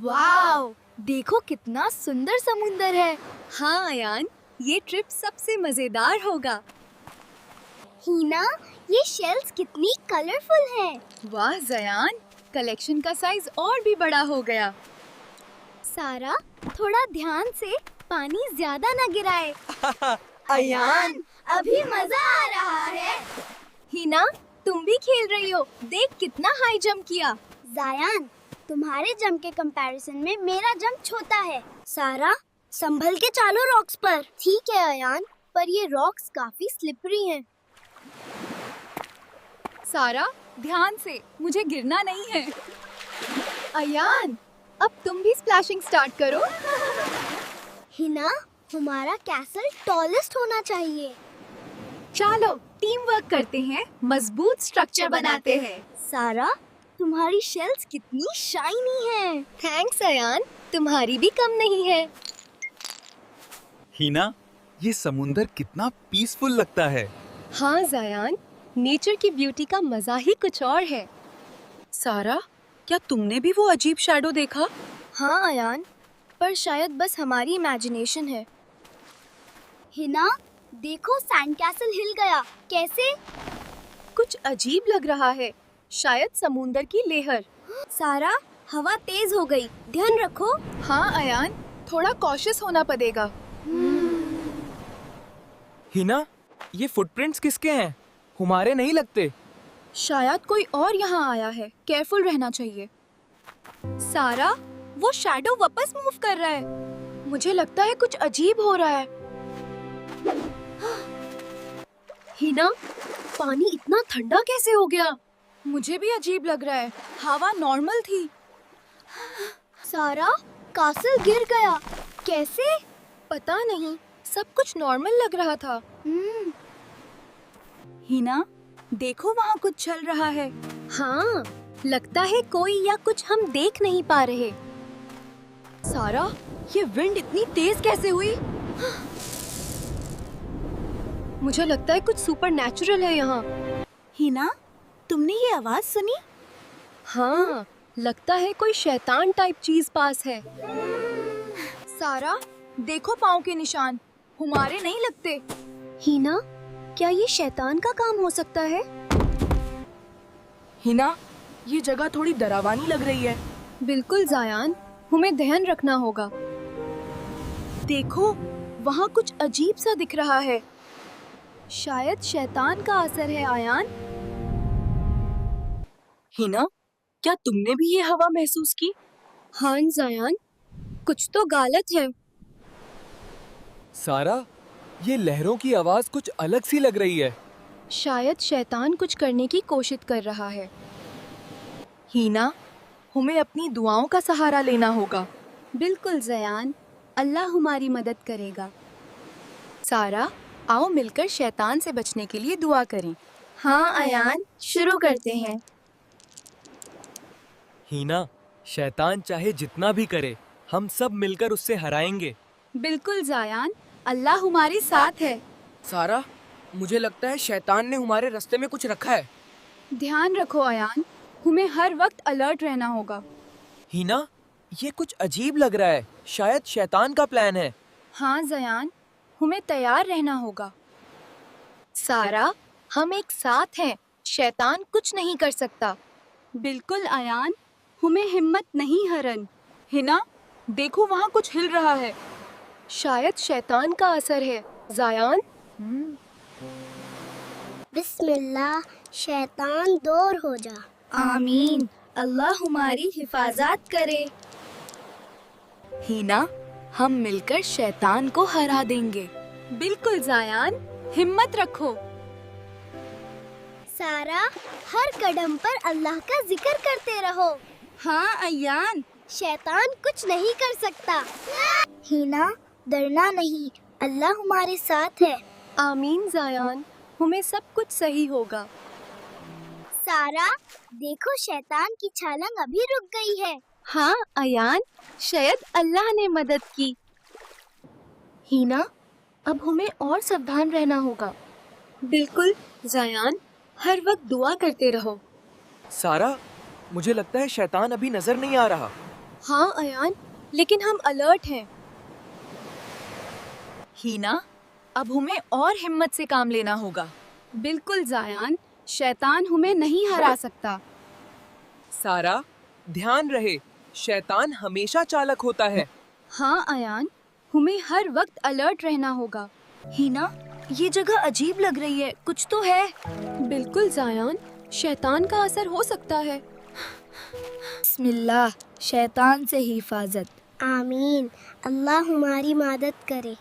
वाव! देखो कितना सुंदर समुंदर है। हाँ अयान, ये ट्रिप सबसे मजेदार होगा। हीना, ये शेल्स कितनी कलरफुल हैं। वाह ज़यान, कलेक्शन का साइज और भी बड़ा हो गया। सारा, थोड़ा ध्यान से, पानी ज्यादा न गिराए। अयान, अभी मजा आ रहा है। हिना, तुम भी खेल रही हो, देख कितना हाई जंप किया। जायान, तुम्हारे जंप के कंपैरिजन में मेरा जंप छोटा है। सारा, संभल के चालो रॉक्स पर। ठीक है अयान, पर ये रॉक्स काफी स्लिपरी हैं। सारा, ध्यान से, मुझे गिरना नहीं है। अयान, अब तुम भी स्प्लैशिंग स्टार्ट करो। हिना, हमारा कैसल टॉलेस्ट होना चाहिए। चलो, टीम वर्क करते हैं, मजबूत स्ट्रक्चर बनाते हैं। सारा, तुम्हारी शेल्स कितनी शाइनी हैं। थैंक्स अयान, तुम्हारी भी कम नहीं है। हीना, ये समुंदर कितना पीसफुल लगता है। हाँ ज़यान, नेचर की ब्यूटी का मजा ही कुछ और है। सारा, क्या तुमने भी वो अजीब शैडो देखा? हाँ अयान, पर शायद बस हमारी इमेजिनेशन है। हिना, देखो सैंड कैसल हिल गया। कैसे? कुछ अजीब लग रहा है, शायद समुंदर की लहर। सारा, हवा तेज हो गई, ध्यान रखो। हाँ अयान, थोड़ा कॉशियस होना पड़ेगा। हिना, ये फुटप्रिंट्स किसके हैं? हमारे नहीं लगते। शायद कोई और यहाँ आया है, केयरफुल रहना चाहिए। सारा, वो शैडो वापस मूव कर रहा है। मुझे लगता है कुछ अजीब हो रहा है। हिना, पानी इतना ठंडा कैसे हो गया? मुझे भी अजीब लग रहा है, हवा नॉर्मल थी। सारा, कासल गिर गया। कैसे? पता नहीं, सब कुछ नॉर्मल लग रहा था। हिना, देखो वहाँ कुछ चल रहा है। हाँ, लगता है कोई या कुछ हम देख नहीं पा रहे। सारा, ये विंड इतनी तेज कैसे हुई? मुझे लगता है कुछ सुपरनैचुरल है यहाँ। हिना, तुमने ये आवाज सुनी? हाँ, लगता है कोई शैतान टाइप चीज पास है। सारा, देखो पाँव के निशान, हमारे नहीं लगते। हिना, क्या ये शैतान का काम हो सकता है? हिना, ये जगह थोड़ी डरावानी लग रही है। बिल्कुल ज़यान, हमें ध्यान रखना होगा। देखो, वहाँ कुछ अजीब सा दिख रहा है। शायद शैतान का असर है आयान। हिना, क्या तुमने भी ये हवा महसूस की? हाँ ज़यान, कुछ तो गलत है। सारा, ये लहरों की आवाज कुछ अलग सी लग रही है। शायद शैतान कुछ करने की कोशिश कर रहा है। हीना, हमें अपनी दुआओं का सहारा लेना होगा। बिल्कुल ज़यान, अल्लाह हमारी मदद करेगा। सारा, आओ मिलकर शैतान से बचने के लिए दुआ करें। हाँ अयान, शुरू करते हैं। हिना, शैतान चाहे जितना भी करे, हम सब मिलकर उससे हराएंगे। बिल्कुल ज़यान, अल्लाह हमारे साथ है। सारा, मुझे लगता है शैतान ने हमारे रास्ते में कुछ रखा है। ध्यान रखो आयान, हमें हर वक्त अलर्ट रहना होगा। हिना, ये कुछ अजीब लग रहा है, शायद शैतान का प्लान है। हाँ ज़यान, हमें तैयार रहना होगा। सारा, हम एक साथ हैं, शैतान कुछ नहीं कर सकता। बिल्कुल आयान, हमें हिम्मत नहीं हरन। हिना, देखो वहाँ कुछ हिल रहा है। शायद शैतान का असर है। ज़यान, बिस्मिल्लाह, शैतान दूर हो जा। आमीन, अल्लाह हमारी हिफाजत करे। हिना, हम मिलकर शैतान को हरा देंगे। बिल्कुल ज़यान, हिम्मत रखो। सारा, हर कदम पर अल्लाह का जिक्र करते रहो। हाँ अयान, शैतान कुछ नहीं कर सकता। हीना, डरना नहीं, अल्लाह हमारे साथ है। आमीन ज़यान, हमें सब कुछ सही होगा। सारा, देखो शैतान की छलांग अभी रुक गई है। हाँ अयान, शायद अल्लाह ने मदद की। हीना, अब हमें और सावधान रहना होगा। बिल्कुल ज़यान, हर वक्त दुआ करते रहो। सारा, मुझे लगता है शैतान अभी नजर नहीं आ रहा। हाँ अयान, लेकिन हम अलर्ट हैं। हीना, अब हमें और हिम्मत से काम लेना होगा। बिल्कुल जायान, शैतान हमें नहीं हरा सकता। सारा, ध्यान रहे, शैतान हमेशा चालाक होता है। हाँ अयान, हमें हर वक्त अलर्ट रहना होगा। हीना, ये जगह अजीब लग रही है, कुछ तो है। बिल्कुल जायान, शैतान का असर हो सकता है। बिस्मिल्लाह, शैतान से हिफाजत। आमीन। अल्लाह हमारी मदद करे।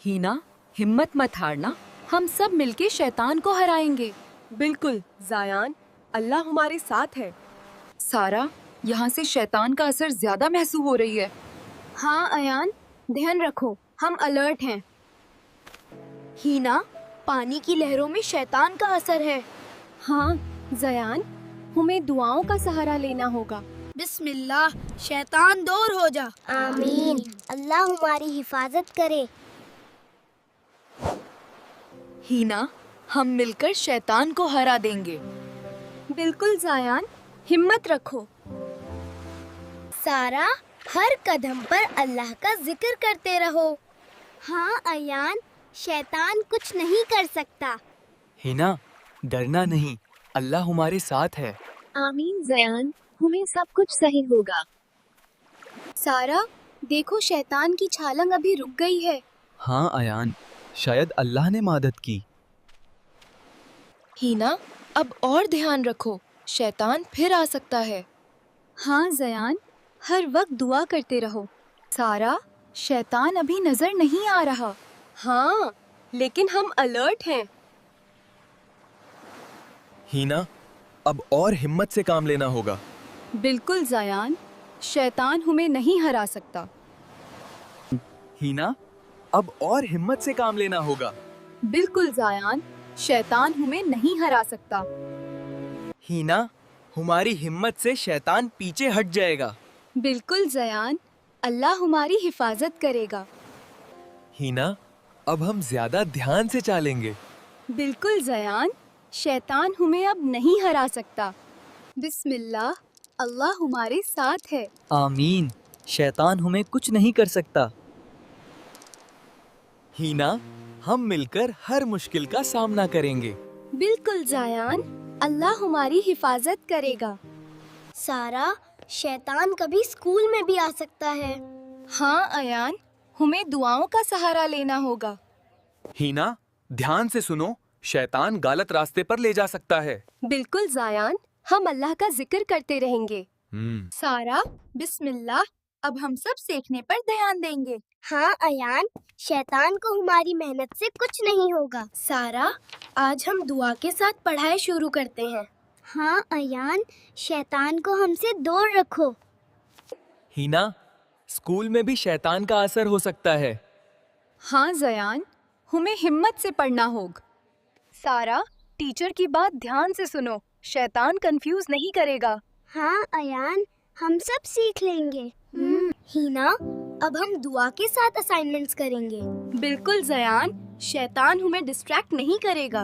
हीना, हिम्मत मत हारना, हम सब मिलके शैतान को हराएंगे। बिल्कुल जायान, अल्लाह हमारे साथ है। सारा, यहाँ से शैतान का असर ज्यादा महसूस हो रही है। हाँ अयान, ध्यान रखो, हम अलर्ट हैं। हीना, पानी की लहरों में शैतान का असर है। हाँ जयान, हमें दुआओं का सहारा लेना होगा। बिस्मिल्लाह, शैतान दूर हो जा। आमीन। अल्लाह हमारी हिफाजत करे। हीना, हम मिलकर शैतान को हरा देंगे। बिल्कुल जायान, हिम्मत रखो। सारा, हर कदम पर अल्लाह का जिक्र करते रहो। हाँ अयान, शैतान कुछ नहीं कर सकता। हिना, डरना नहीं, अल्लाह हमारे साथ है। आमीन जयान, हमें सब कुछ सही होगा। सारा, देखो शैतान की छालंग अभी रुक गई है। हाँ अयान, शायद अल्लाह ने मदद की। हीना, अब और ध्यान रखो, शैतान फिर आ सकता है। हाँ जयान, हर वक्त दुआ करते रहो। सारा, शैतान अभी नजर नहीं आ रहा। हाँ, लेकिन हम अलर्ट हैं। हीना, अब और हिम्मत से काम लेना होगा। बिल्कुल जायान, शैतान हमें नहीं हरा सकता। हीना, अब और हिम्मत से काम लेना होगा। बिल्कुल जायान, शैतान हमें नहीं हरा सकता। हिना, हमारी हिम्मत से शैतान पीछे हट जाएगा। बिल्कुल जयान, अल्लाह हमारी हिफाजत करेगा। हीना, अब हम ज्यादा ध्यान से चालेंगे। बिल्कुल जयान, शैतान हमें अब नहीं हरा सकता। बिस्मिल्लाह, अल्लाह हमारे साथ है। आमीन, शैतान हमें कुछ नहीं कर सकता। हीना, हम मिलकर हर मुश्किल का सामना करेंगे। बिल्कुल जायान, अल्लाह हमारी हिफाजत करेगा। सारा, शैतान कभी स्कूल में भी आ सकता है। हाँ अयान, हमें दुआओं का सहारा लेना होगा। हीना, ध्यान से सुनो, शैतान गलत रास्ते पर ले जा सकता है। बिल्कुल जायान, हम अल्लाह का जिक्र करते रहेंगे। सारा, बिस्मिल्लाह, अब हम सब सीखने पर ध्यान देंगे। हाँ अयान, शैतान को हमारी मेहनत से कुछ नहीं होगा। सारा, आज हम दुआ के साथ पढ़ाई शुरू करते हैं। हाँ अयान, शैतान को हमसे दूर रखो। हिना, स्कूल में भी शैतान का असर हो सकता है। हाँ जयान, हमें हिम्मत से पढ़ना होगा। सारा, टीचर की बात ध्यान से सुनो, शैतान कंफ्यूज नहीं करेगा। हाँ अयान, हम सब सीख लेंगे। हीना, अब हम दुआ के साथ असाइनमेंट्स करेंगे। बिल्कुल जयान, शैतान हमें डिस्ट्रैक्ट नहीं करेगा।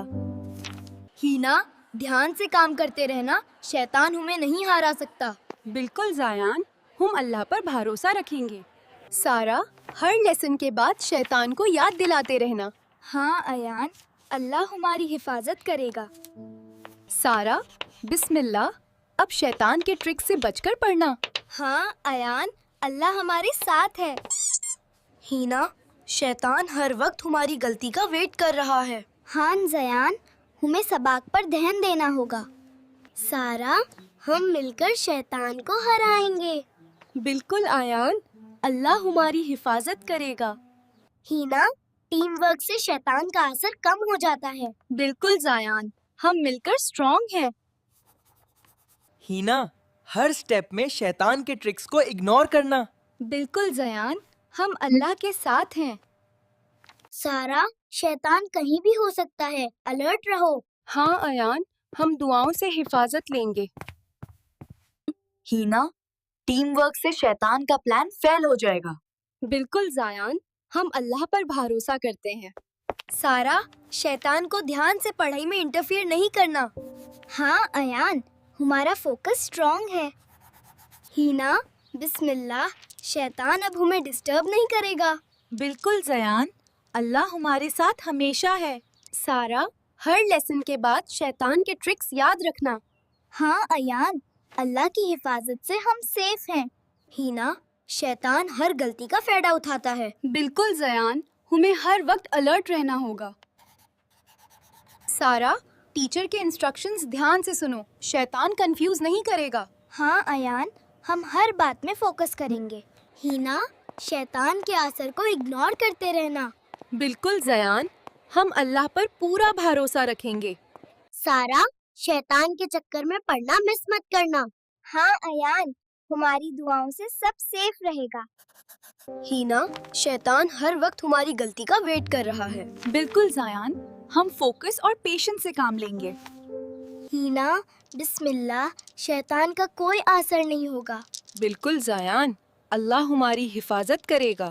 हीना, ध्यान से काम करते रहना, शैतान हमें नहीं हरा सकता। बिल्कुल जायान, हम अल्लाह पर भरोसा रखेंगे। सारा, हर लेसन के बाद शैतान को याद दिलाते रहना। हाँ अयान, अल्लाह हमारी हिफाजत करेगा। सारा, बिस्मिल्लाह, अब शैतान के ट्रिक से बचकर पढ़ना। हाँ अयान, अल्लाह हमारे साथ है। हीना, शैतान हर वक्त हमारी गलती का वेट कर रहा है। हाँ जयान, हमें सबाक पर ध्यान देना होगा। सारा, हम मिलकर शैतान को हराएंगे। बिल्कुल आयान, अल्लाह हमारी हिफाजत करेगा। हीना, टीम वर्क से शैतान का असर कम हो जाता है। बिल्कुल जायान, हम मिलकर स्ट्रॉन्ग हैं। हिना, हर स्टेप में शैतान के ट्रिक्स को इग्नोर करना। बिल्कुल जयान, हम अल्लाह के साथ हैं। सारा, शैतान कहीं भी हो सकता है, अलर्ट रहो। हाँ अयान, हम दुआओं से हिफाजत लेंगे। हीना, टीम वर्क से शैतान का प्लान फेल हो जाएगा। बिल्कुल जायान, हम अल्लाह पर भरोसा करते हैं। सारा, शैतान को ध्यान से पढ़ाई में इंटरफियर नहीं करना। हाँ अयान, हमारा फोकस स्ट्रॉन्ग है। हीना, बिस्मिल्लाह, शैतान अब हमें डिस्टर्ब नहीं करेगा। बिल्कुल जयान, अल्लाह हमारे साथ हमेशा है। सारा, हर लेसन के बाद शैतान के ट्रिक्स याद रखना। हाँ अयान, अल्लाह की हिफाजत से हम सेफ हैं। हीना, शैतान हर गलती का फायदा उठाता है। बिल्कुल जयान, हमें हर वक्त अलर्ट रहना होगा। सारा, टीचर के इंस्ट्रक्शंस ध्यान से सुनो, शैतान कंफ्यूज नहीं करेगा। हाँ अयान, हम हर बात में फोकस करेंगे। हीना, शैतान के असर को इग्नोर करते रहना। बिल्कुल जयान, हम अल्लाह पर पूरा भरोसा रखेंगे। सारा, शैतान के चक्कर में पढ़ना मिस मत करना। हाँ अयान, हमारी दुआओं से सब सेफ रहेगा। हीना, शैतान हर वक्त हमारी गलती का वेट कर रहा है। बिल्कुल जायान, हम फोकस और पेशेंस से काम लेंगे। हीना, बिस्मिल्लाह, शैतान का कोई असर नहीं होगा। बिल्कुल जायान, अल्लाह हमारी हिफाजत करेगा।